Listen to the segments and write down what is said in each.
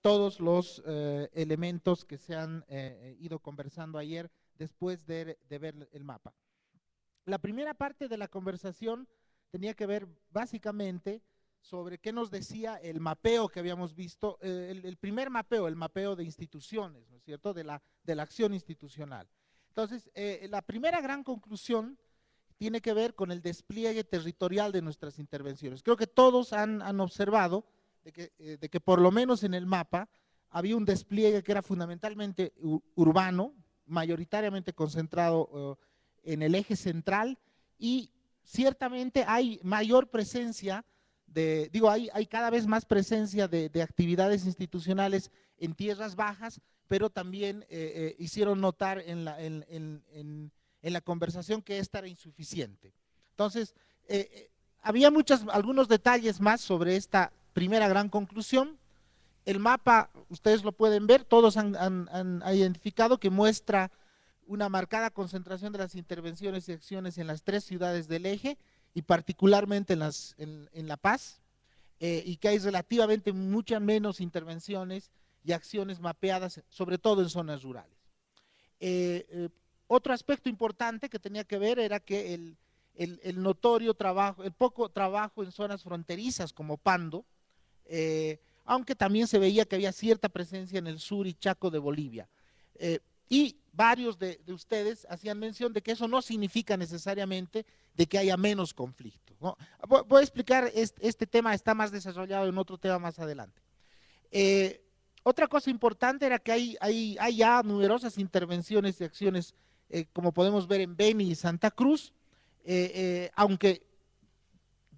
todos los elementos que se han ido conversando ayer después de ver el mapa. La primera parte de la conversación tenía que ver básicamente sobre qué nos decía el mapeo que habíamos visto, el primer mapeo, el mapeo de instituciones, ¿no es cierto?, de la acción institucional. Entonces, la primera gran conclusión tiene que ver con el despliegue territorial de nuestras intervenciones. Creo que todos han observado de que por lo menos en el mapa había un despliegue que era fundamentalmente urbano, mayoritariamente concentrado en el eje central, y ciertamente hay mayor presencia hay cada vez más presencia de actividades institucionales en tierras bajas, pero también hicieron notar en la conversación que esta era insuficiente. Entonces, había algunos detalles más sobre esta primera gran conclusión. El mapa, ustedes lo pueden ver, todos han identificado que muestra una marcada concentración de las intervenciones y acciones en las 3 ciudades del eje, y particularmente en La Paz, y que hay relativamente muchas menos intervenciones y acciones mapeadas, sobre todo en zonas rurales. Otro aspecto importante que tenía que ver era que el notorio trabajo, el poco trabajo en zonas fronterizas como Pando, aunque también se veía que había cierta presencia en el sur y Chaco de Bolivia. Y varios de ustedes hacían mención de que eso no significa necesariamente de que haya menos conflicto, ¿no? Voy a explicar, este tema está más desarrollado en otro tema más adelante. Otra cosa importante era que hay ya numerosas intervenciones y acciones, como podemos ver en Beni y Santa Cruz, aunque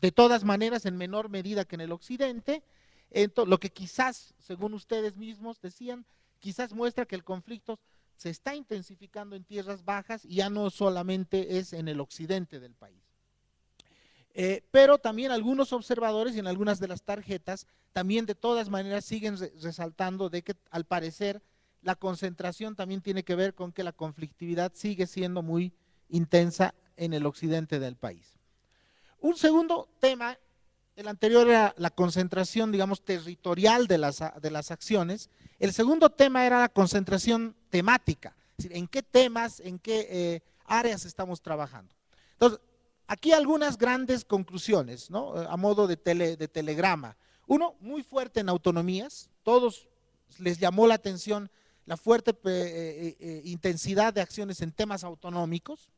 de todas maneras en menor medida que en el occidente. Lo que quizás, según ustedes mismos decían, quizás muestra que el conflicto se está intensificando en tierras bajas y ya no solamente es en el occidente del país. Pero también algunos observadores y en algunas de las tarjetas también de todas maneras siguen resaltando de que al parecer la concentración también tiene que ver con que la conflictividad sigue siendo muy intensa en el occidente del país. Un segundo tema, el anterior era la concentración, digamos, territorial de las acciones. El segundo tema era la concentración temática, es decir, en qué temas, en qué áreas estamos trabajando. Entonces, aquí algunas grandes conclusiones, ¿no?, a modo de telegrama. Uno, muy fuerte en autonomías, todos les llamó la atención la fuerte intensidad de acciones en temas autonómicos.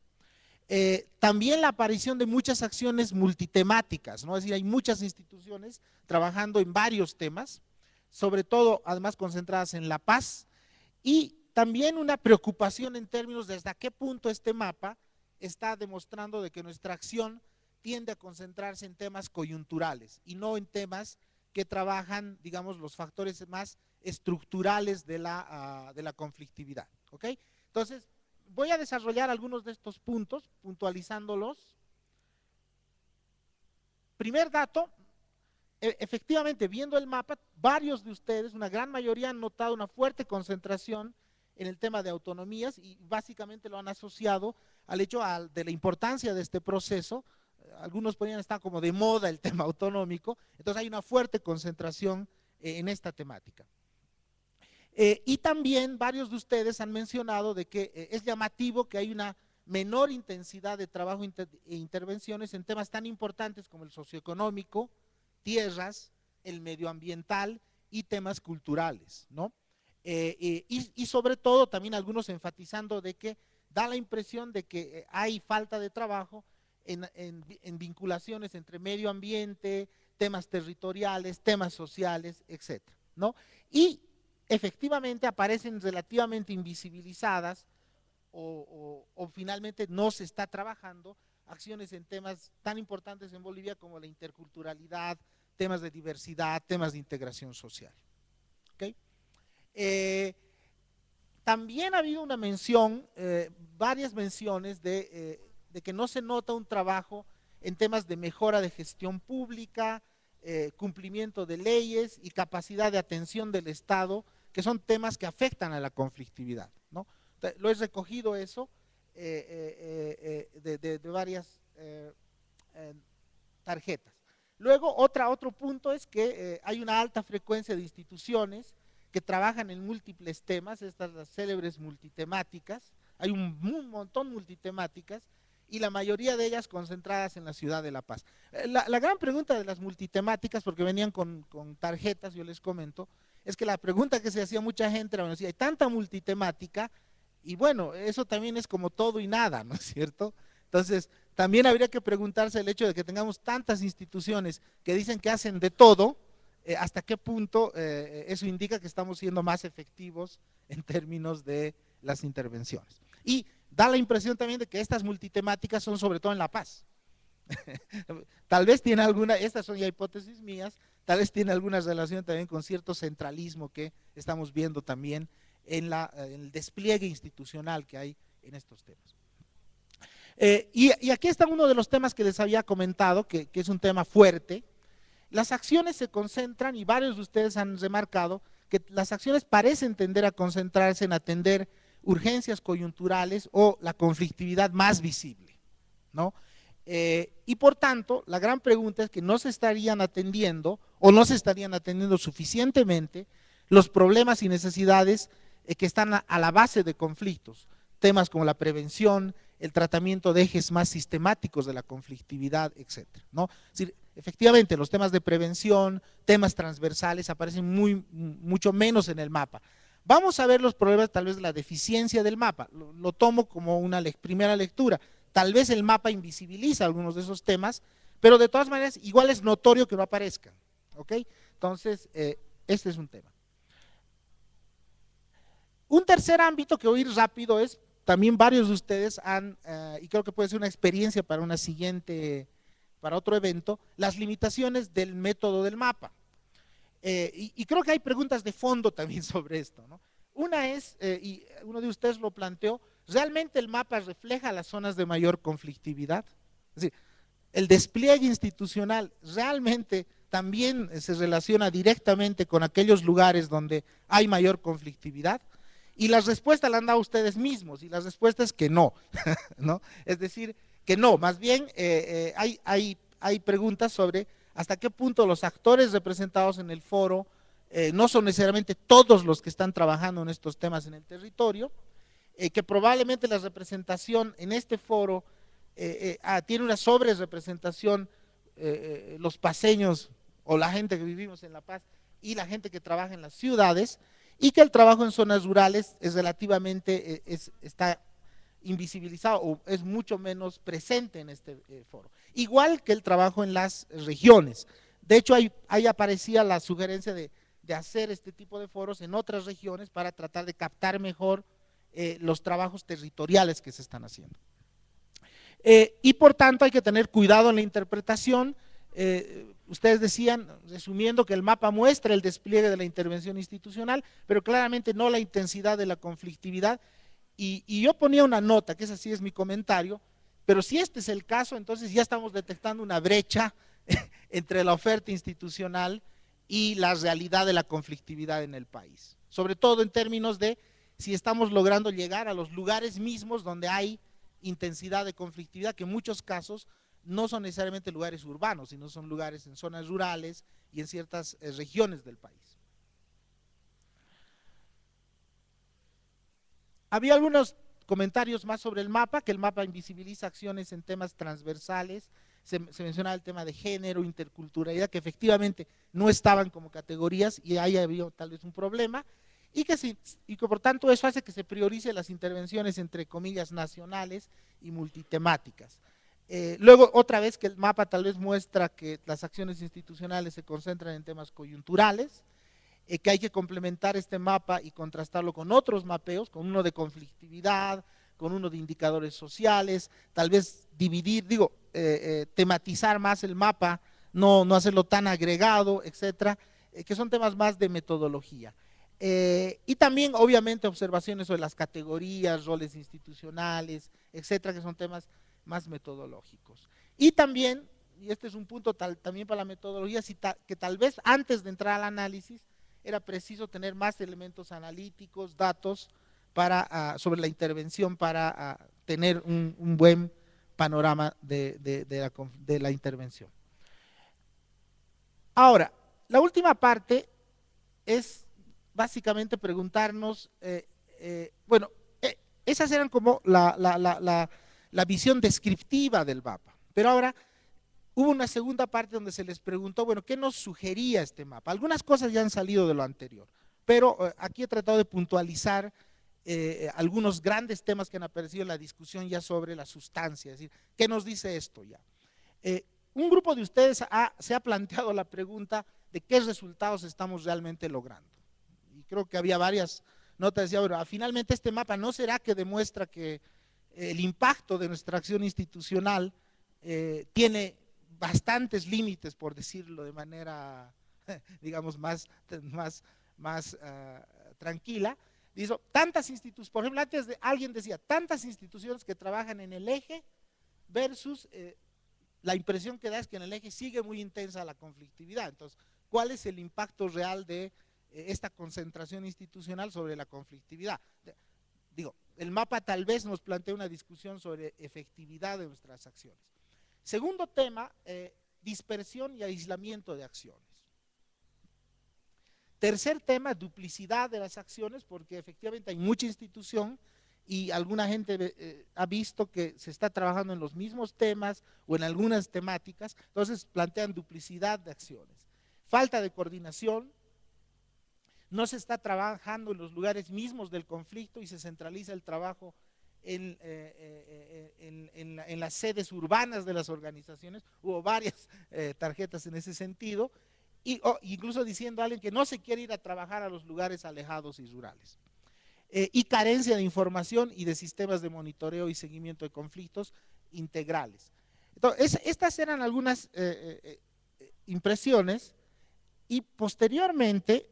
También la aparición de muchas acciones multitemáticas, ¿no? Es decir, hay muchas instituciones trabajando en varios temas, sobre todo además concentradas en la paz, y también una preocupación en términos de hasta qué punto este mapa está demostrando de que nuestra acción tiende a concentrarse en temas coyunturales y no en temas que trabajan, digamos, los factores más estructurales de la conflictividad, ¿ok? Entonces, voy a desarrollar algunos de estos puntos, puntualizándolos. Primer dato, efectivamente, viendo el mapa, varios de ustedes, una gran mayoría, han notado una fuerte concentración en el tema de autonomías y básicamente lo han asociado al hecho de la importancia de este proceso. Algunos podrían estar como de moda el tema autonómico, entonces hay una fuerte concentración en esta temática. Y también varios de ustedes han mencionado de que es llamativo que hay una menor intensidad de trabajo e intervenciones en temas tan importantes como el socioeconómico, tierras, el medioambiental y temas culturales, ¿no? Y sobre todo también algunos enfatizando de que da la impresión de que hay falta de trabajo en vinculaciones entre medio ambiente, temas territoriales, temas sociales, etcétera, ¿no? Y efectivamente aparecen relativamente invisibilizadas o finalmente no se está trabajando acciones en temas tan importantes en Bolivia como la interculturalidad, temas de diversidad, temas de integración social. ¿Okay? También ha habido una mención, varias menciones de que no se nota un trabajo en temas de mejora de gestión pública, cumplimiento de leyes y capacidad de atención del Estado, que son temas que afectan a la conflictividad, ¿no? Lo he recogido eso de varias tarjetas. Luego, otro punto es que hay una alta frecuencia de instituciones que trabajan en múltiples temas, estas las célebres multitemáticas, hay un montón multitemáticas, y la mayoría de ellas concentradas en la ciudad de La Paz. La gran pregunta de las multitemáticas, porque venían con tarjetas, yo les comento, es que la pregunta que se hacía mucha gente era, bueno, si hay tanta multitemática, y bueno, eso también es como todo y nada, ¿no es cierto? Entonces, también habría que preguntarse el hecho de que tengamos tantas instituciones que dicen que hacen de todo, hasta qué punto eso indica que estamos siendo más efectivos en términos de las intervenciones. Y da la impresión también de que estas multitemáticas son sobre todo en La Paz. Tal vez tiene alguna, estas son ya hipótesis mías, tal vez tiene alguna relación también con cierto centralismo que estamos viendo también en el despliegue institucional que hay en estos temas. Y aquí está uno de los temas que les había comentado, que es un tema fuerte. Las acciones se concentran, y varios de ustedes han remarcado, que las acciones parecen tender a concentrarse en atender urgencias coyunturales o la conflictividad más visible, ¿no? Y por tanto, la gran pregunta es que no se estarían atendiendo o no se estarían atendiendo suficientemente los problemas y necesidades que están a la base de conflictos, temas como la prevención, el tratamiento de ejes más sistemáticos de la conflictividad, etcétera, ¿no? Es decir, efectivamente, los temas de prevención, temas transversales aparecen mucho menos en el mapa. Vamos a ver los problemas, tal vez, de la deficiencia del mapa. Lo tomo como una primera lectura. Tal vez el mapa invisibiliza algunos de esos temas, pero de todas maneras, igual es notorio que no aparezcan, ¿ok? Entonces, este es un tema. Un tercer ámbito que voy a ir rápido es, también varios de ustedes han, y creo que puede ser una experiencia para una siguiente, para otro evento, las limitaciones del método del mapa. Y creo que hay preguntas de fondo también sobre esto, ¿no? Una es, y uno de ustedes lo planteó, ¿realmente el mapa refleja las zonas de mayor conflictividad? Es decir, el despliegue institucional realmente también se relaciona directamente con aquellos lugares donde hay mayor conflictividad. Y la respuesta la han dado ustedes mismos, y la respuesta es que no, ¿no? Es decir, que no, más bien hay preguntas sobre hasta qué punto los actores representados en el foro no son necesariamente todos los que están trabajando en estos temas en el territorio, que probablemente la representación en este foro tiene una sobre representación, los paseños o la gente que vivimos en La Paz y la gente que trabaja en las ciudades, y que el trabajo en zonas rurales es relativamente, está invisibilizado o es mucho menos presente en este foro. Igual que el trabajo en las regiones. De hecho, ahí aparecía la sugerencia de hacer este tipo de foros en otras regiones para tratar de captar mejor los trabajos territoriales que se están haciendo. Y por tanto hay que tener cuidado en la interpretación. Ustedes decían, resumiendo, que el mapa muestra el despliegue de la intervención institucional, pero claramente no la intensidad de la conflictividad. Y yo ponía una nota, que ese sí es mi comentario, pero si este es el caso, entonces ya estamos detectando una brecha entre la oferta institucional y la realidad de la conflictividad en el país. Sobre todo en términos de si estamos logrando llegar a los lugares mismos donde hay intensidad de conflictividad, que en muchos casos no son necesariamente lugares urbanos, sino son lugares en zonas rurales y en ciertas regiones del país. Había algunos comentarios más sobre el mapa, que el mapa invisibiliza acciones en temas transversales, se mencionaba el tema de género, interculturalidad, que efectivamente no estaban como categorías y ahí había tal vez un problema, y que por tanto eso hace que se priorice las intervenciones entre comillas nacionales y multitemáticas. Luego, otra vez, que el mapa tal vez muestra que las acciones institucionales se concentran en temas coyunturales, que hay que complementar este mapa y contrastarlo con otros mapeos, con uno de conflictividad, con uno de indicadores sociales, tal vez dividir, tematizar más el mapa, no hacerlo tan agregado, etcétera, que son temas más de metodología. Y también, obviamente, observaciones sobre las categorías, roles institucionales, etcétera, que son temas más metodológicos. Y también, y este es un punto también para la metodología, que tal vez antes de entrar al análisis era preciso tener más elementos analíticos, datos sobre la intervención para tener un buen panorama de la intervención. Ahora, la última parte básicamente preguntarnos, bueno, esas eran como la visión descriptiva del mapa, pero ahora hubo una segunda parte donde se les preguntó, bueno, ¿qué nos sugería este mapa? Algunas cosas ya han salido de lo anterior, pero aquí he tratado de puntualizar algunos grandes temas que han aparecido en la discusión ya sobre la sustancia, es decir, ¿qué nos dice esto ya? Un grupo de ustedes se ha planteado la pregunta de qué resultados estamos realmente logrando. Y creo que había varias notas, decía, bueno, finalmente este mapa no será que demuestra que el impacto de nuestra acción institucional tiene bastantes límites, por decirlo de manera, digamos, más tranquila. Dice, tantas instituciones, por ejemplo, antes alguien decía, tantas instituciones que trabajan en el eje versus la impresión que da es que en el eje sigue muy intensa la conflictividad. Entonces, ¿cuál es el impacto real de esta concentración institucional sobre la conflictividad? Digo, el mapa tal vez nos plantea una discusión sobre efectividad de nuestras acciones. Segundo tema, dispersión y aislamiento de acciones. Tercer tema, duplicidad de las acciones, porque efectivamente hay mucha institución y alguna gente ha visto que se está trabajando en los mismos temas o en algunas temáticas, entonces plantean duplicidad de acciones. Falta de coordinación, no se está trabajando en los lugares mismos del conflicto y se centraliza el trabajo en las sedes urbanas de las organizaciones. Hubo varias tarjetas en ese sentido, incluso diciendo a alguien que no se quiere ir a trabajar a los lugares alejados y rurales. Y carencia de información y de sistemas de monitoreo y seguimiento de conflictos integrales. Entonces, estas eran algunas impresiones y posteriormente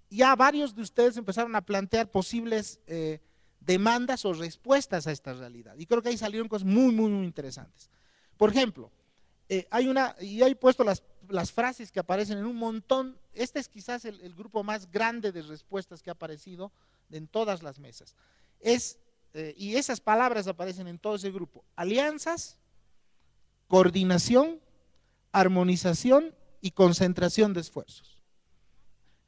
ya varios de ustedes empezaron a plantear posibles demandas o respuestas a esta realidad. Y creo que ahí salieron cosas muy interesantes. Por ejemplo, y he puesto las frases que aparecen en un montón. Este es quizás el grupo más grande de respuestas que ha aparecido en todas las mesas. Y esas palabras aparecen en todo ese grupo: alianzas, coordinación, armonización y concentración de esfuerzos.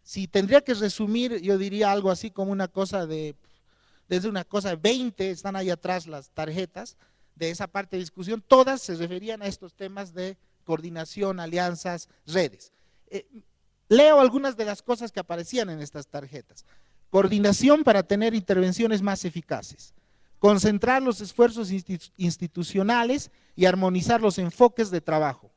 Si tendría que resumir, yo diría algo así como una cosa desde una cosa de 20, están ahí atrás las tarjetas de esa parte de discusión, todas se referían a estos temas de coordinación, alianzas, redes. Leo algunas de las cosas que aparecían en estas tarjetas. Coordinación para tener intervenciones más eficaces, concentrar los esfuerzos institucionales y armonizar los enfoques de trabajo,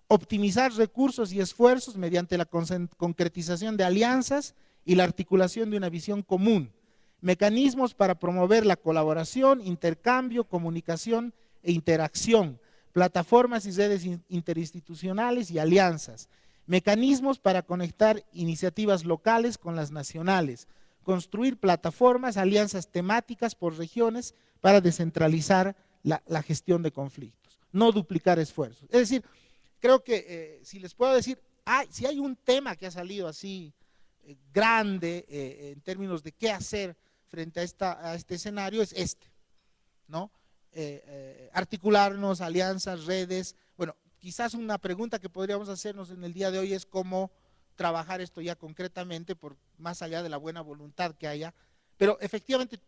optimizar recursos y esfuerzos mediante la concretización de alianzas y la articulación de una visión común, mecanismos para promover la colaboración, intercambio, comunicación e interacción, plataformas y redes interinstitucionales y alianzas, mecanismos para conectar iniciativas locales con las nacionales, construir plataformas, alianzas temáticas por regiones para descentralizar la gestión de conflictos, no duplicar esfuerzos. Es decir, creo que si les puedo decir, si hay un tema que ha salido así grande en términos de qué hacer frente a este escenario, es este, ¿no? Articularnos, alianzas, redes. Bueno, quizás una pregunta que podríamos hacernos en el día de hoy es cómo trabajar esto ya concretamente, más allá de la buena voluntad que haya, pero efectivamente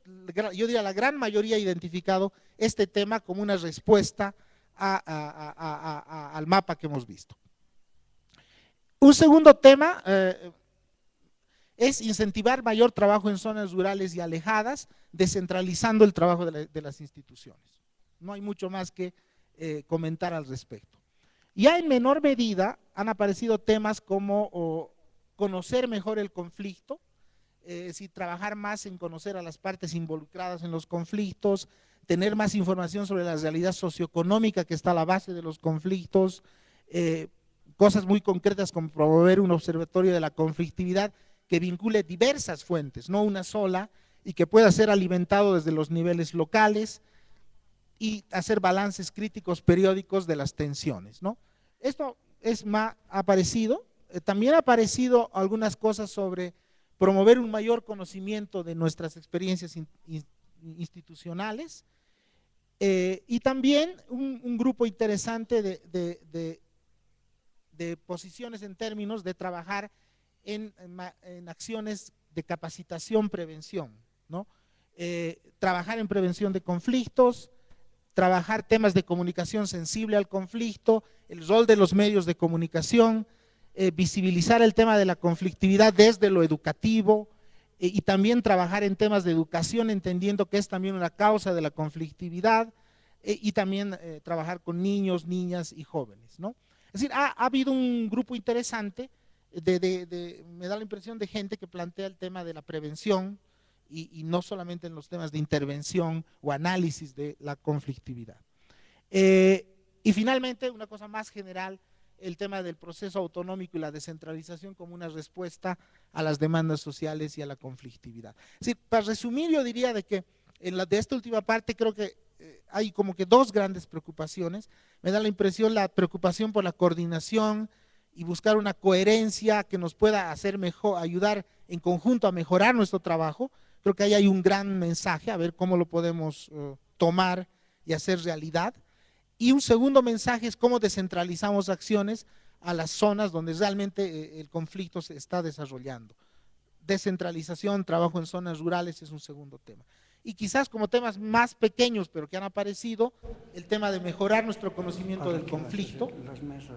yo diría la gran mayoría ha identificado este tema como una respuesta al mapa que hemos visto. Un segundo tema es incentivar mayor trabajo en zonas rurales y alejadas, descentralizando el trabajo de las instituciones. No hay mucho más que comentar al respecto. Ya en menor medida han aparecido temas como conocer mejor el conflicto, trabajar más en conocer a las partes involucradas en los conflictos, tener más información sobre la realidad socioeconómica que está a la base de los conflictos, cosas muy concretas como promover un observatorio de la conflictividad que vincule diversas fuentes, no una sola, y que pueda ser alimentado desde los niveles locales y hacer balances críticos periódicos de las tensiones, ¿no? Esto ha aparecido, también ha aparecido algunas cosas sobre promover un mayor conocimiento de nuestras experiencias institucionales y también un grupo interesante de posiciones en términos de trabajar en acciones de capacitación, prevención, ¿no? Trabajar en prevención de conflictos, trabajar temas de comunicación sensible al conflicto, el rol de los medios de comunicación, visibilizar el tema de la conflictividad desde lo educativo, y también trabajar en temas de educación, entendiendo que es también una causa de la conflictividad, y también trabajar con niños, niñas y jóvenes, ¿no? Es decir, ha habido un grupo interesante, me da la impresión de gente que plantea el tema de la prevención, y no solamente en los temas de intervención o análisis de la conflictividad. Y finalmente, una cosa más general, el tema del proceso autonómico y la descentralización como una respuesta a las demandas sociales y a la conflictividad. Es decir, para resumir, yo diría de que de esta última parte creo que hay como que dos grandes preocupaciones. Me da la impresión la preocupación por la coordinación y buscar una coherencia que nos pueda hacer mejor, ayudar en conjunto a mejorar nuestro trabajo. Creo que ahí hay un gran mensaje, a ver cómo lo podemos tomar y hacer realidad. Y un segundo mensaje es cómo descentralizamos acciones a las zonas donde realmente el conflicto se está desarrollando. Descentralización, trabajo en zonas rurales es un segundo tema. Y quizás como temas más pequeños, pero que han aparecido, el tema de mejorar nuestro conocimiento del conflicto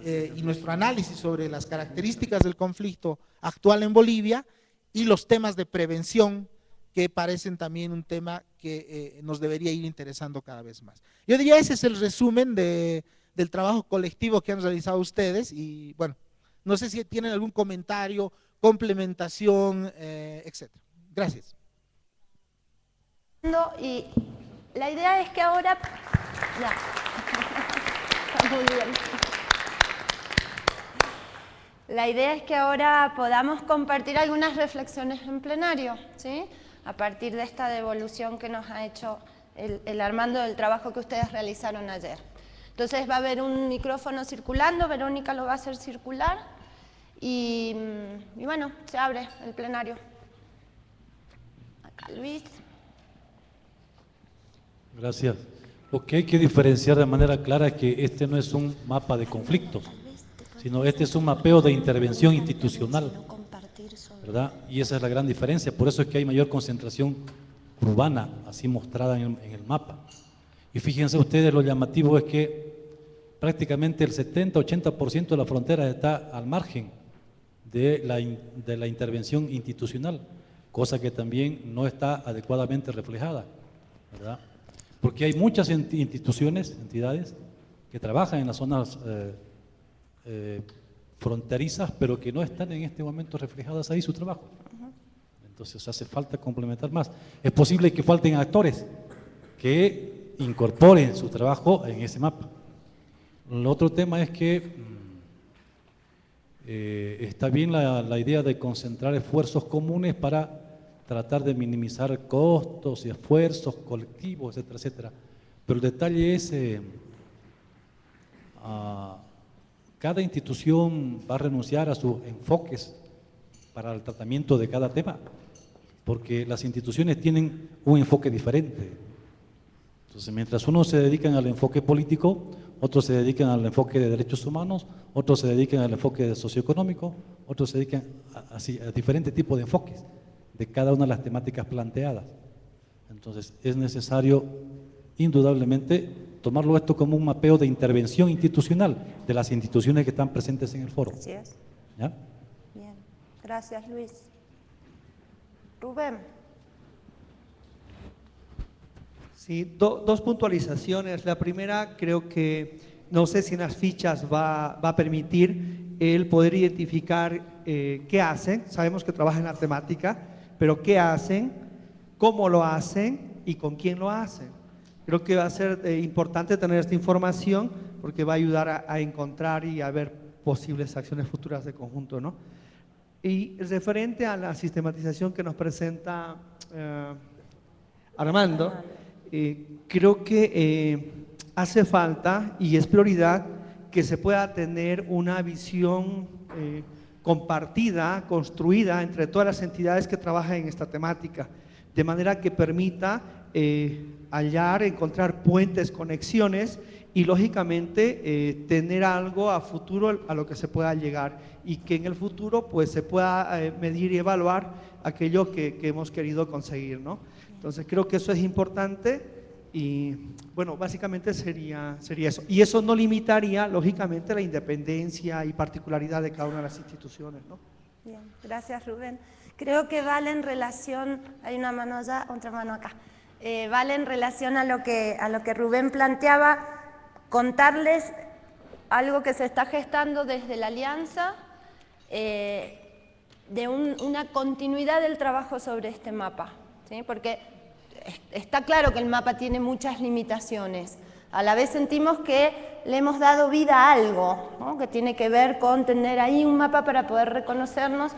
y nuestro análisis sobre las características del conflicto actual en Bolivia, y los temas de prevención, que parecen también un tema que nos debería ir interesando cada vez más. Yo diría ese es el resumen del trabajo colectivo que han realizado ustedes, y bueno, no sé si tienen algún comentario, complementación, etcétera. Gracias. Y la idea es que ahora… Ya. Está muy bien. La idea es que ahora podamos compartir algunas reflexiones en plenario, ¿sí? A partir de esta devolución que nos ha hecho el Armando del trabajo que ustedes realizaron ayer. Entonces va a haber un micrófono circulando, Verónica lo va a hacer circular, y bueno, se abre el plenario. Acá Luis. Gracias. Lo que hay que diferenciar de manera clara es que este no es un mapa de conflictos, sino este es un mapeo de intervención institucional, ¿verdad? Y esa es la gran diferencia, por eso es que hay mayor concentración urbana, así mostrada en el mapa. Y fíjense ustedes, lo llamativo es que prácticamente el 70-80% de la frontera está al margen de la intervención institucional, cosa que también no está adecuadamente reflejada, ¿verdad? Porque hay muchas instituciones, entidades, que trabajan en las zonas fronterizas, pero que no están en este momento reflejadas ahí su trabajo. Entonces hace falta complementar más. Es posible que falten actores que incorporen su trabajo en ese mapa. El otro tema es que está bien la idea de concentrar esfuerzos comunes para tratar de minimizar costos y esfuerzos colectivos, etcétera, etcétera. Pero el detalle es, cada institución va a renunciar a sus enfoques para el tratamiento de cada tema, porque las instituciones tienen un enfoque diferente. Entonces, mientras unos se dedican al enfoque político, otros se dedican al enfoque de derechos humanos, otros se dedican al enfoque socioeconómico, otros se dedican a diferentes tipos de enfoques de cada una de las temáticas planteadas. Entonces, es necesario, indudablemente, tomarlo esto como un mapeo de intervención institucional de las instituciones que están presentes en el foro. Así es. ¿Ya? Bien, gracias Luis. Rubén. Sí, dos puntualizaciones. La primera, creo que, no sé si en las fichas va a permitir el poder identificar qué hacen. Sabemos que trabajan en la temática, pero qué hacen, cómo lo hacen y con quién lo hacen. Creo que va a ser importante tener esta información porque va a ayudar a encontrar y a ver posibles acciones futuras de conjunto, ¿no? Y referente a la sistematización que nos presenta Armando, creo que hace falta y es prioridad que se pueda tener una visión compartida, construida entre todas las entidades que trabajan en esta temática, de manera que permita hallar, encontrar puentes, conexiones y lógicamente tener algo a futuro a lo que se pueda llegar y que en el futuro pues se pueda medir y evaluar aquello que hemos querido conseguir, ¿no? Entonces creo que eso es importante y bueno, básicamente sería eso. Y eso no limitaría lógicamente la independencia y particularidad de cada una de las instituciones, ¿no? Bien, gracias Rubén. Creo que vale en relación, hay una mano allá, otra mano acá, vale en relación a lo que Rubén planteaba, contarles algo que se está gestando desde la Alianza, de una continuidad del trabajo sobre este mapa, ¿sí? Porque está claro que el mapa tiene muchas limitaciones. A la vez sentimos que le hemos dado vida a algo, ¿no? Que tiene que ver con tener ahí un mapa para poder reconocernos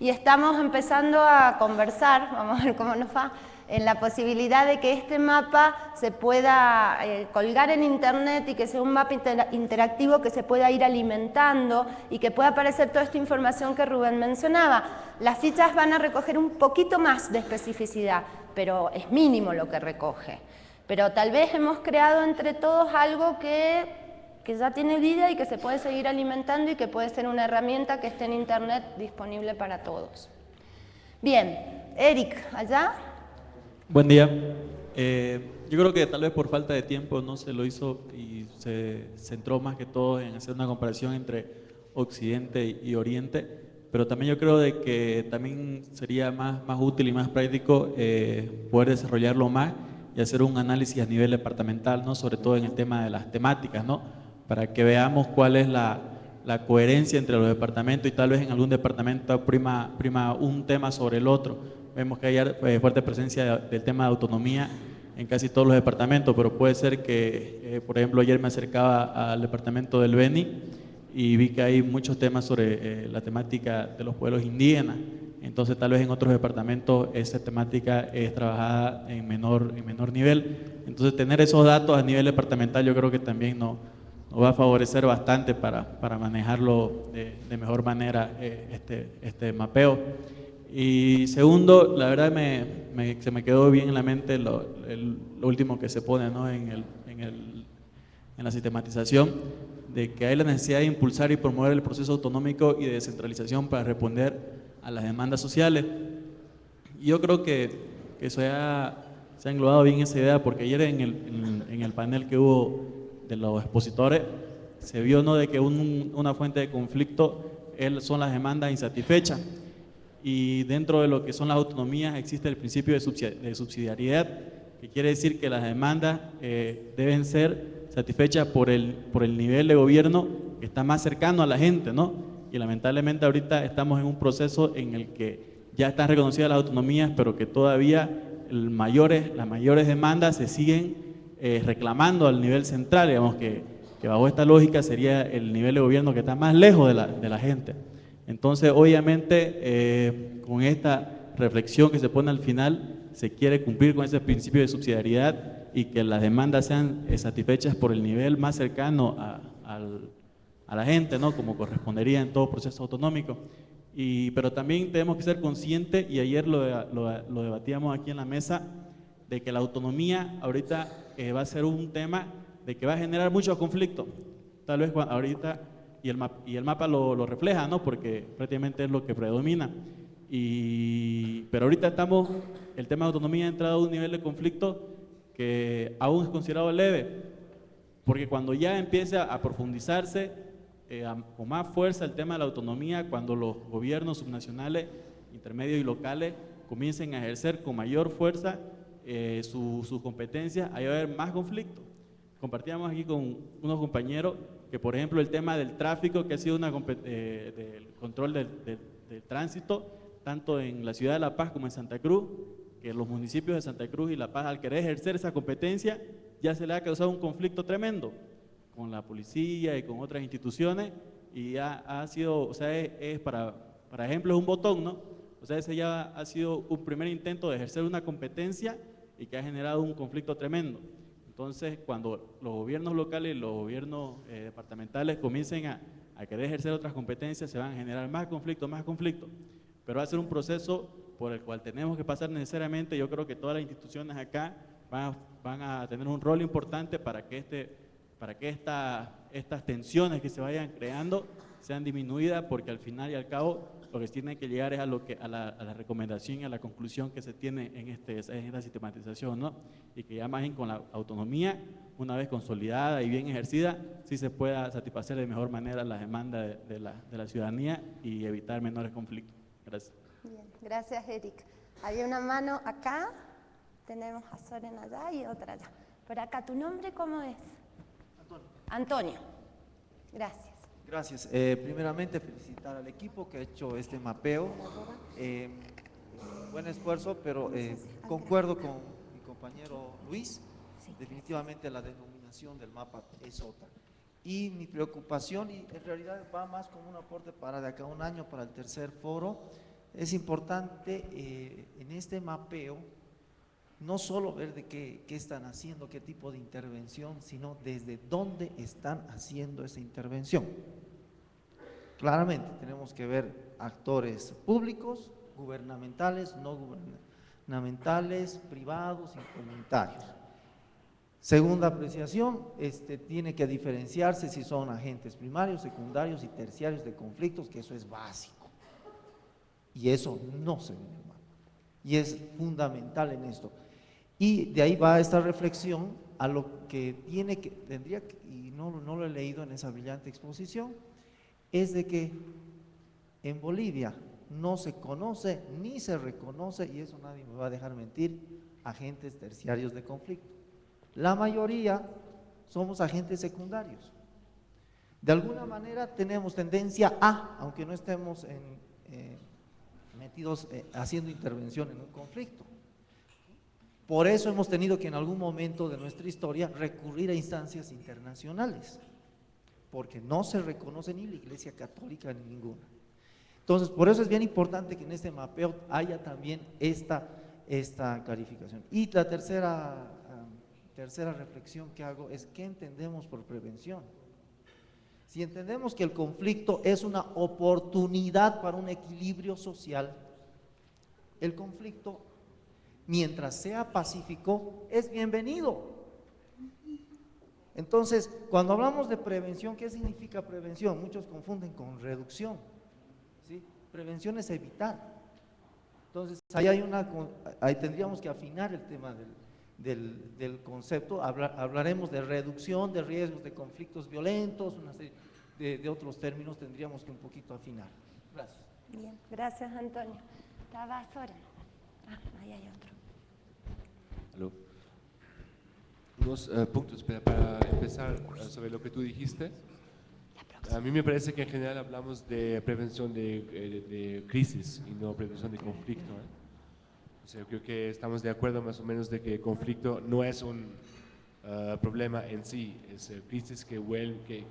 y estamos empezando a conversar, vamos a ver cómo nos va, en la posibilidad de que este mapa se pueda colgar en internet y que sea un mapa interactivo que se pueda ir alimentando y que pueda aparecer toda esta información que Rubén mencionaba. Las fichas van a recoger un poquito más de especificidad, pero es mínimo lo que recoge. Pero tal vez hemos creado entre todos algo que ya tiene vida y que se puede seguir alimentando y que puede ser una herramienta que esté en internet disponible para todos. Bien, Eric, allá. Buen día. Yo creo que tal vez por falta de tiempo no se lo hizo y se centró más que todo en hacer una comparación entre Occidente y Oriente, pero también yo creo de que también sería más útil y más práctico poder desarrollarlo más y hacer un análisis a nivel departamental, ¿no? Sobre todo en el tema de las temáticas, ¿no? Para que veamos cuál es la coherencia entre los departamentos y tal vez en algún departamento prima un tema sobre el otro. Vemos que hay fuerte presencia del tema de autonomía en casi todos los departamentos, pero puede ser que, por ejemplo, ayer me acercaba al departamento del Beni y vi que hay muchos temas sobre la temática de los pueblos indígenas. Entonces, tal vez en otros departamentos esa temática es trabajada en menor nivel. Entonces, tener esos datos a nivel departamental yo creo que también nos va a favorecer bastante para manejarlo de mejor manera este mapeo. Y segundo, la verdad se me quedó bien en la mente lo último que se pone, ¿no? en la sistematización, de que hay la necesidad de impulsar y promover el proceso autonómico y de descentralización para responder a las demandas sociales. Y yo creo que eso se ha englobado bien esa idea, porque ayer en el panel que hubo de los expositores se vio, ¿no?, de que una fuente de conflicto son las demandas insatisfechas. Y dentro de lo que son las autonomías existe el principio de subsidiariedad, que quiere decir que las demandas deben ser satisfechas por el nivel de gobierno que está más cercano a la gente, ¿no? Y lamentablemente ahorita estamos en un proceso en el que ya están reconocidas las autonomías, pero que todavía las mayores demandas se siguen reclamando al nivel central, digamos que bajo esta lógica sería el nivel de gobierno que está más lejos de la gente. Entonces, obviamente, con esta reflexión que se pone al final, se quiere cumplir con ese principio de subsidiariedad y que las demandas sean satisfechas por el nivel más cercano a la gente, ¿no?, como correspondería en todo proceso autonómico. Pero también tenemos que ser conscientes, y ayer lo debatíamos aquí en la mesa, de que la autonomía ahorita va a ser un tema de que va a generar muchos conflictos. Tal vez ahorita... Y el mapa lo refleja, ¿no?, porque prácticamente es lo que predomina. Pero ahorita el tema de autonomía ha entrado a un nivel de conflicto que aún es considerado leve, porque cuando ya empieza a profundizarse con más fuerza el tema de la autonomía, cuando los gobiernos subnacionales, intermedios y locales comiencen a ejercer con mayor fuerza sus competencias, ahí va a haber más conflictos. Compartíamos aquí con unos compañeros que, por ejemplo, el tema del tráfico, que ha sido del control del tránsito, tanto en la ciudad de La Paz como en Santa Cruz, que los municipios de Santa Cruz y La Paz, al querer ejercer esa competencia, ya se le ha causado un conflicto tremendo con la policía y con otras instituciones, y ha sido, o sea, para ejemplo, es un botón, ¿no? O sea, ese ya ha sido un primer intento de ejercer una competencia y que ha generado un conflicto tremendo. Entonces, cuando los gobiernos locales y los gobiernos departamentales comiencen a querer ejercer otras competencias, se van a generar más conflictos, pero va a ser un proceso por el cual tenemos que pasar necesariamente. Yo creo que todas las instituciones acá van a tener un rol importante para que estas tensiones que se vayan creando sean disminuidas, porque al final y al cabo lo que tiene que llegar es a la recomendación y a la conclusión que se tiene en esta sistematización, ¿no? Y que ya más bien con la autonomía, una vez consolidada y bien ejercida, sí se pueda satisfacer de mejor manera las demandas de la ciudadanía y evitar menores conflictos. Gracias. Bien, gracias, Eric. Había una mano acá, tenemos a Soren allá y otra allá. Por acá, ¿tu nombre cómo es? Antonio. Antonio. Gracias. Gracias. Primeramente, felicitar al equipo que ha hecho este mapeo. Buen esfuerzo, pero concuerdo con mi compañero Luis. Definitivamente la denominación del mapa es otra. Y mi preocupación, y en realidad va más como un aporte para de acá a un año, para el tercer foro, es importante en este mapeo no solo ver de qué están haciendo, qué tipo de intervención, sino desde dónde están haciendo esa intervención. Claramente tenemos que ver actores públicos, gubernamentales, no gubernamentales, privados y comunitarios. Segunda apreciación, tiene que diferenciarse si son agentes primarios, secundarios y terciarios de conflictos, que eso es básico. Y eso no se ve en el mapa. Y es fundamental en esto. Y de ahí va esta reflexión a lo que tendría que, y no lo he leído en esa brillante exposición, es de que en Bolivia no se conoce ni se reconoce, y eso nadie me va a dejar mentir, agentes terciarios de conflicto. La mayoría somos agentes secundarios. De alguna manera tenemos tendencia a, aunque no estemos metidos haciendo intervención en un conflicto. Por eso hemos tenido que en algún momento de nuestra historia recurrir a instancias internacionales, porque no se reconoce ni la Iglesia Católica ni ninguna. Entonces, por eso es bien importante que en este mapeo haya también esta clarificación. Y la tercera reflexión que hago es ¿qué entendemos por prevención? Si entendemos que el conflicto es una oportunidad para un equilibrio social, el conflicto, mientras sea pacífico, es bienvenido. Entonces, cuando hablamos de prevención, ¿qué significa prevención? Muchos confunden con reducción, ¿sí? Prevención es evitar. Entonces, ahí tendríamos que afinar el tema del concepto. Hablaremos de reducción de riesgos de conflictos violentos, una serie de otros términos tendríamos que un poquito afinar. Gracias. Bien, gracias, Antonio. Estaba Soren. Ahí hay otro. Aló. Unos puntos para empezar sobre lo que tú dijiste. A mí me parece que en general hablamos de prevención de crisis y no prevención de conflicto. O sea, creo que estamos de acuerdo más o menos de que el conflicto no es un problema en sí, es crisis que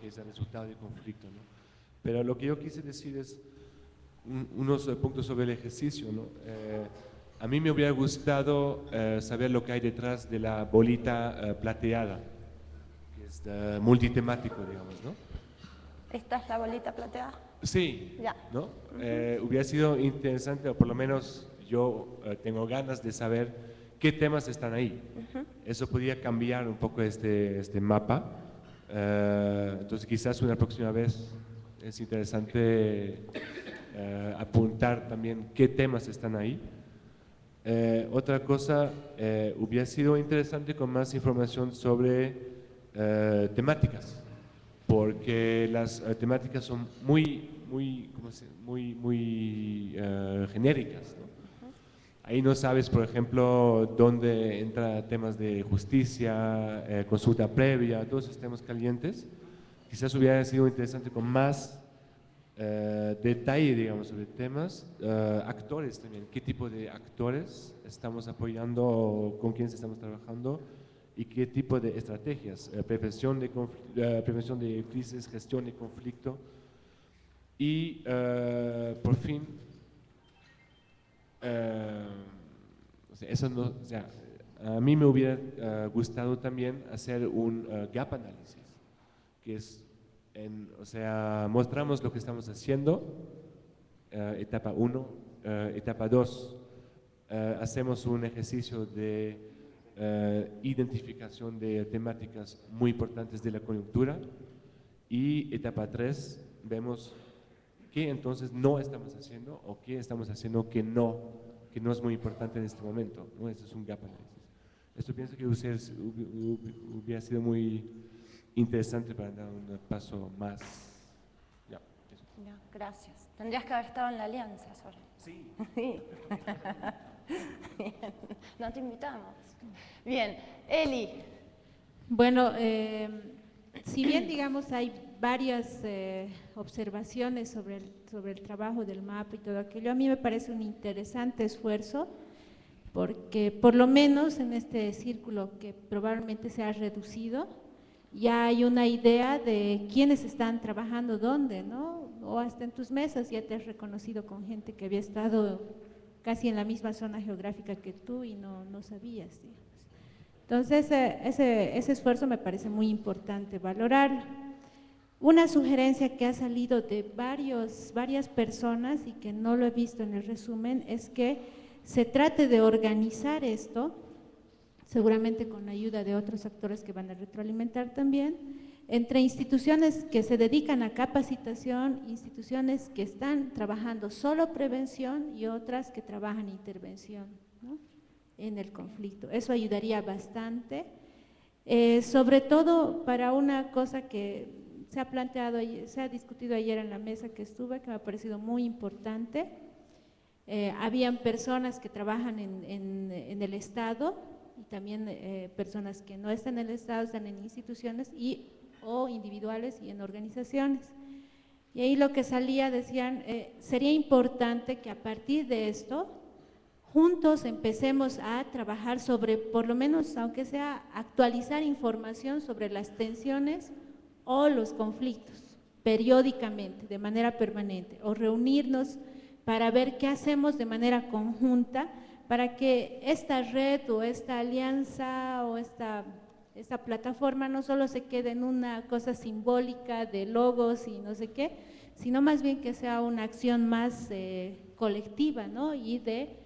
es el resultado del conflicto, ¿no? Pero lo que yo quise decir es unos puntos sobre el ejercicio, ¿no? A mí me hubiera gustado saber lo que hay detrás de la bolita plateada, que es multitemático, digamos, ¿no? ¿Esta es la bolita plateada? Sí, ya. ¿no? Hubiera sido interesante, o por lo menos yo tengo ganas de saber qué temas están ahí. Eso podría cambiar un poco este mapa. Entonces quizás una próxima vez es interesante apuntar también qué temas están ahí. Otra cosa, hubiera sido interesante con más información sobre temáticas, porque las temáticas son muy genéricas, ¿no? Ahí no sabes, por ejemplo, dónde entra temas de justicia, consulta previa, todos esos temas calientes. Quizás hubiera sido interesante con más detalle, digamos, sobre temas, actores también, qué tipo de actores estamos apoyando, con quiénes estamos trabajando y qué tipo de estrategias, prevención de crisis, gestión de conflicto y, por fin, a mí me hubiera gustado también hacer un gap análisis, que es, mostramos lo que estamos haciendo, etapa 1, etapa 2, hacemos un ejercicio de identificación de temáticas muy importantes de la coyuntura, y etapa 3, vemos qué entonces no estamos haciendo o qué estamos haciendo que no es muy importante en este momento, ¿no? Este es un gap analysis. Esto pienso que hubiera sido muy interesante para dar un paso más. Ya, eso. No, gracias. Tendrías que haber estado en la alianza, Sora. Sí. Sí. Bien. No te invitamos. Bien, Eli. Bueno, si bien, digamos, hay varias observaciones sobre el trabajo del MAP y todo aquello, a mí me parece un interesante esfuerzo, porque por lo menos en este círculo que probablemente se ha reducido, ya hay una idea de quiénes están trabajando dónde, ¿no? O hasta en tus mesas ya te has reconocido con gente que había estado casi en la misma zona geográfica que tú y no sabías, digamos. Entonces, ese esfuerzo me parece muy importante valorarlo. Una sugerencia que ha salido de varias personas y que no lo he visto en el resumen es que se trate de organizar esto, seguramente con la ayuda de otros actores que van a retroalimentar también, entre instituciones que se dedican a capacitación, instituciones que están trabajando solo prevención y otras que trabajan intervención, ¿no?, en el conflicto. Eso ayudaría bastante, sobre todo para una cosa que se ha planteado, se ha discutido ayer en la mesa que estuve, que me ha parecido muy importante. Habían personas que trabajan en el Estado y también personas que no están en el Estado, están en instituciones o individuales y en organizaciones. Y ahí lo que salía, decían, sería importante que a partir de esto, juntos empecemos a trabajar sobre, por lo menos, aunque sea actualizar información sobre las tensiones o los conflictos, periódicamente, de manera permanente, o reunirnos para ver qué hacemos de manera conjunta para que esta red o esta alianza o esta plataforma no solo se quede en una cosa simbólica de logos y no sé qué, sino más bien que sea una acción más colectiva, ¿no?, y de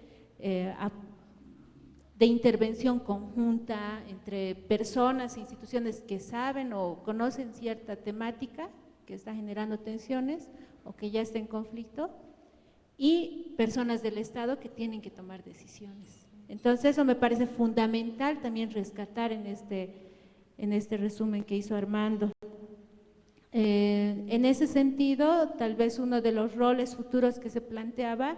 intervención conjunta entre personas e instituciones que saben o conocen cierta temática que está generando tensiones o que ya está en conflicto, y personas del Estado que tienen que tomar decisiones. Entonces eso me parece fundamental también rescatar en este resumen que hizo Armando. En ese sentido, tal vez uno de los roles futuros que se planteaba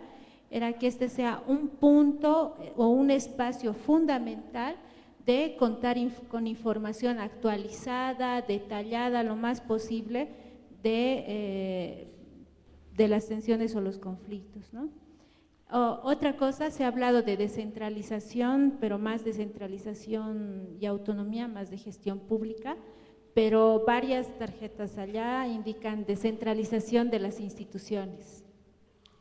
era que este sea un punto o un espacio fundamental de contar con información actualizada, detallada lo más posible de las tensiones o los conflictos, ¿no? Otra cosa, se ha hablado de descentralización, pero más descentralización y autonomía, más de gestión pública, pero varias tarjetas allá indican descentralización de las instituciones,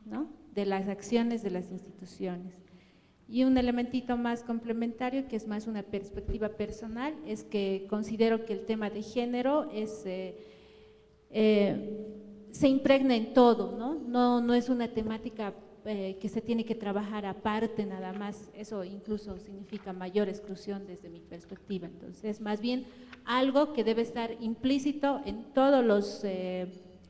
¿no?, de las acciones de las instituciones. Y un elementito más complementario, que es más una perspectiva personal, es que considero que el tema de género se impregna en todo, ¿no? No es una temática que se tiene que trabajar aparte nada más, eso incluso significa mayor exclusión desde mi perspectiva. Entonces, más bien algo que debe estar implícito en todos los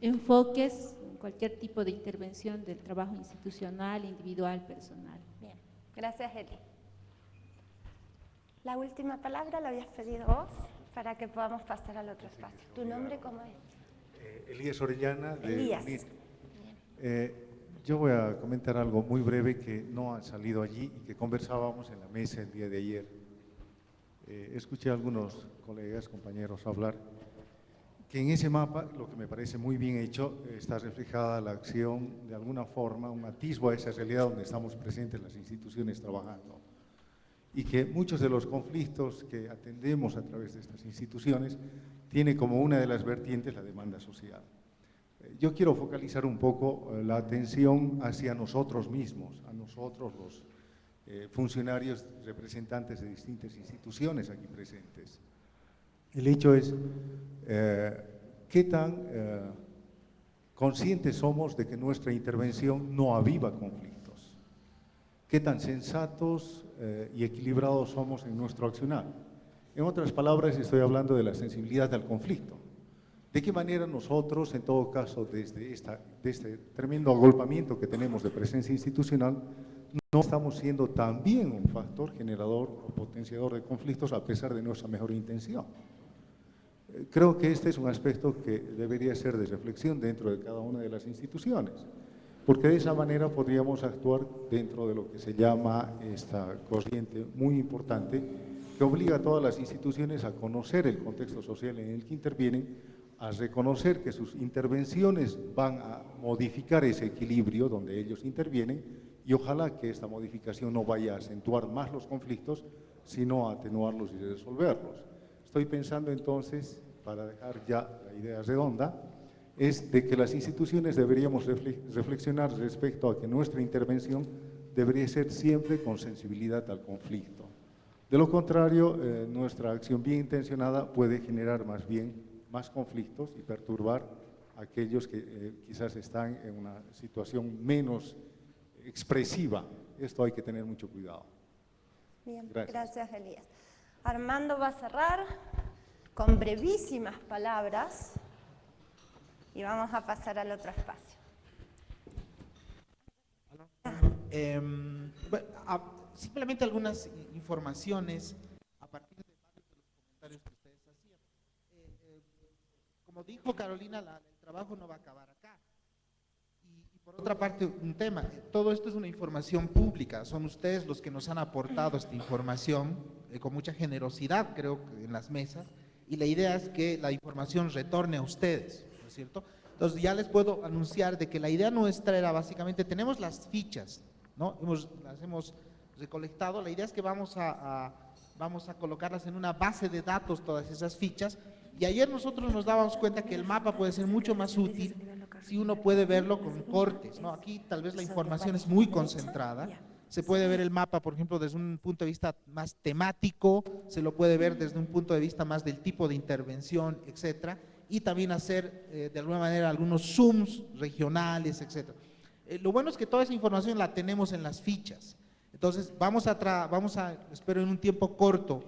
enfoques, en cualquier tipo de intervención del trabajo institucional, individual, personal. Bien, gracias, Eli. La última palabra la habías pedido vos para que podamos pasar al otro espacio. ¿Tu nombre cómo es? Elías Orellana, de Elías. UNIR. Yo voy a comentar algo muy breve que no ha salido allí y que conversábamos en la mesa el día de ayer. Escuché a algunos colegas, compañeros hablar, que en ese mapa, lo que me parece muy bien hecho, está reflejada la acción, de alguna forma, un atisbo a esa realidad donde estamos presentes las instituciones trabajando. Y que muchos de los conflictos que atendemos a través de estas instituciones tiene como una de las vertientes la demanda social. Yo quiero focalizar un poco la atención hacia nosotros mismos, a nosotros los funcionarios representantes de distintas instituciones aquí presentes. El hecho es qué tan conscientes somos de que nuestra intervención no aviva conflictos. qué tan sensatos y equilibrados somos en nuestro accionar. En otras palabras, estoy hablando de la sensibilidad al conflicto. ¿De qué manera nosotros, en todo caso, desde este tremendo agolpamiento que tenemos de presencia institucional, no estamos siendo también un factor generador o potenciador de conflictos a pesar de nuestra mejor intención? Creo que este es un aspecto que debería ser de reflexión dentro de cada una de las instituciones, porque de esa manera podríamos actuar dentro de lo que se llama esta corriente muy importante que obliga a todas las instituciones a conocer el contexto social en el que intervienen, a reconocer que sus intervenciones van a modificar ese equilibrio donde ellos intervienen y ojalá que esta modificación no vaya a acentuar más los conflictos, sino a atenuarlos y resolverlos. Estoy pensando entonces, para dejar ya la idea redonda, es de que las instituciones deberíamos reflexionar respecto a que nuestra intervención debería ser siempre con sensibilidad al conflicto. De lo contrario, nuestra acción bien intencionada puede generar más bien más conflictos y perturbar a aquellos que quizás están en una situación menos expresiva. Esto hay que tener mucho cuidado. Bien, gracias Elías. Armando va a cerrar con brevísimas palabras y vamos a pasar al otro espacio. Simplemente algunas informaciones a partir de varios de los comentarios que ustedes hacían. Como dijo Carolina, el trabajo no va a acabar acá. Y por otra parte, un tema, todo esto es una información pública, son ustedes los que nos han aportado esta información con mucha generosidad, creo, en las mesas, y la idea es que la información retorne a ustedes, ¿no es cierto? Entonces ya les puedo anunciar de que la idea nuestra era básicamente, tenemos las fichas, ¿no? Las hemos recolectado, la idea es que vamos a colocarlas en una base de datos, todas esas fichas, y ayer nosotros nos dábamos cuenta que el mapa puede ser mucho más útil si uno puede verlo con cortes, ¿no? Aquí tal vez la información es muy concentrada, se puede ver el mapa, por ejemplo, desde un punto de vista más temático, se lo puede ver desde un punto de vista más del tipo de intervención, etcétera, y también hacer de alguna manera algunos zooms regionales, etcétera. Lo bueno es que toda esa información la tenemos en las fichas, entonces vamos a, espero en un tiempo corto,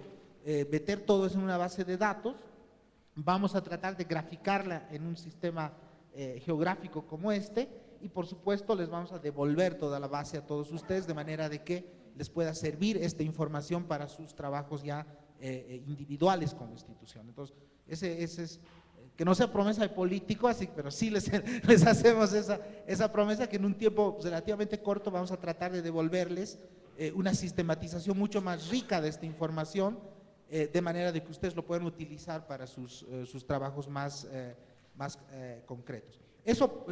meter todo eso en una base de datos, vamos a tratar de graficarla en un sistema geográfico como este y por supuesto les vamos a devolver toda la base a todos ustedes de manera de que les pueda servir esta información para sus trabajos ya individuales como institución. Entonces, ese es, que no sea promesa de político, así, pero sí les hacemos esa promesa que en un tiempo relativamente corto vamos a tratar de devolverles una sistematización mucho más rica de esta información, de manera de que ustedes lo puedan utilizar para sus trabajos más concretos. Eso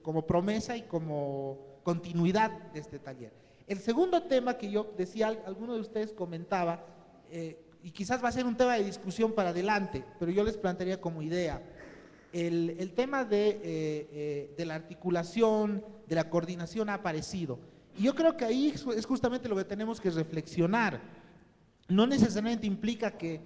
como promesa y como continuidad de este taller. El segundo tema que yo decía, alguno de ustedes comentaba, y quizás va a ser un tema de discusión para adelante, pero yo les plantearía como idea, el tema de la articulación, de la coordinación ha aparecido. Y yo creo que ahí es justamente lo que tenemos que reflexionar. No necesariamente implica que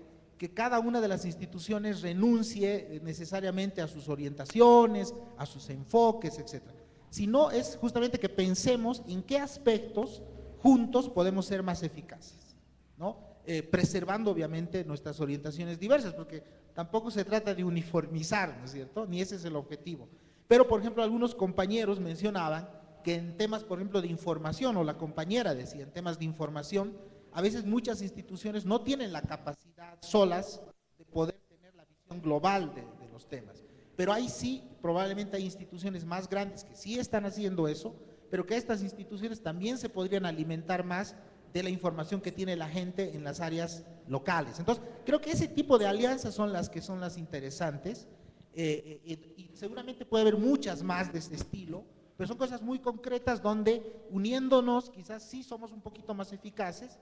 cada una de las instituciones renuncie necesariamente a sus orientaciones, a sus enfoques, etcétera, sino es justamente que pensemos en qué aspectos juntos podemos ser más eficaces, ¿no? Preservando obviamente nuestras orientaciones diversas, porque tampoco se trata de uniformizar, ¿no es cierto? Ni ese es el objetivo. Pero, por ejemplo, algunos compañeros mencionaban que en temas, por ejemplo, de información, o la compañera decía, en temas de información, a veces muchas instituciones no tienen la capacidad solas de poder tener la visión global de los temas, pero ahí sí, probablemente hay instituciones más grandes que sí están haciendo eso, pero que estas instituciones también se podrían alimentar más de la información que tiene la gente en las áreas locales. Entonces, creo que ese tipo de alianzas son las interesantes, y seguramente puede haber muchas más de este estilo, pero son cosas muy concretas donde uniéndonos quizás sí somos un poquito más eficaces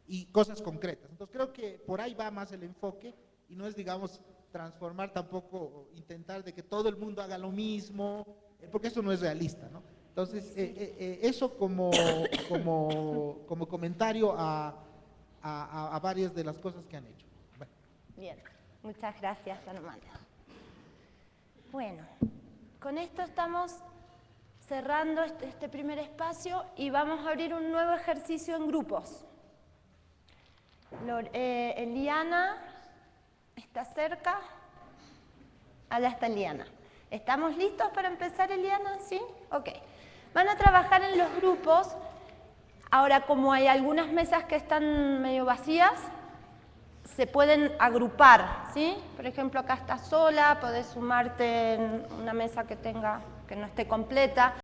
y cosas concretas. Entonces creo que por ahí va más el enfoque y no es, digamos, transformar tampoco, intentar de que todo el mundo haga lo mismo, porque eso no es realista, ¿no? Entonces, eso como comentario a varias de las cosas que han hecho. Bueno. Bien, muchas gracias, Armando. Bueno, con esto estamos cerrando este primer espacio y vamos a abrir un nuevo ejercicio en grupos. Eliana está cerca. Allá está Eliana. ¿Estamos listos para empezar, Eliana? ¿Sí? Ok. Van a trabajar en los grupos. Ahora, como hay algunas mesas que están medio vacías, se pueden agrupar, ¿sí? Por ejemplo, acá estás sola, podés sumarte en una mesa que no esté completa.